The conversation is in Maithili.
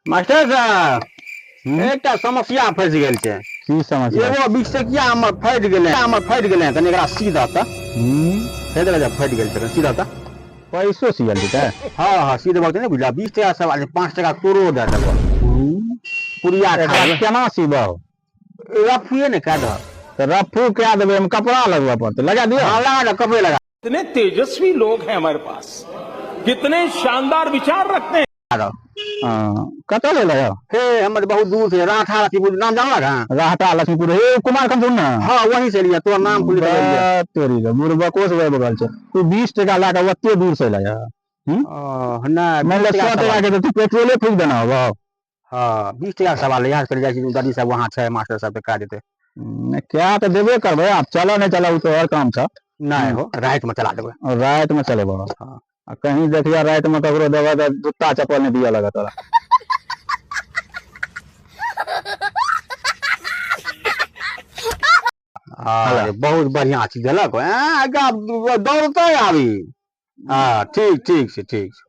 मास्टर साहब एक समस्या फंस गेल छै। की समस्या? एगो विषयकिया हमर फट गेलै कनी एकरा सीधा त फेर जब फट गेल छै सीधा त पैसो सियल जेतै? हाँ हाँ सीधे बात नहीं बुझला 20 टका सवाल 5 टका तोरो दे देबो पुरिया खा एकरा केना सीबह? रफिए ने कह दह तो रफू कह देबै, हम कपड़ा लगबऽ पड़तै, लगा दियो। हाँ लगा दे कपड़े लगा कितने तेजस्वी लोग हैं हमारे पास, कितने शानदार विचार रखते हैं। दो कतऽ ले लगा? हे हमर बहुत दूर से राठा लक्ष्मीपुर नाम जानला का? राहटा लक्ष्मीपुर, हे कुमार खंडूर ना? हाँ वहीं से लिया तोर नाम पुलिस लिया तेरी रे बुरबको से बगल छै। तू 20 टका ला के ओते दूर से लाया? ना मान ले 100 टका के तो तू पेट्रोले फूक देना होगा। हाँ 20 टका सवाल यहाँ कर जाए दादी साहब वहाँ छै मास्टर साहब कह देते क्या तो देबे करबे, आप चलो नहीं चलो तो और काम था। नहीं हो राइट में चला देबे। और रात में चले बड़ा। हाँ कहीं देखिया रात में ककरो देबा तो जूता चप्पल नहीं दिया लगा तोरा। बहुत बढ़िया चीज देलक दौड़ते आबी। हाँ ठीक ठीक से ठीक।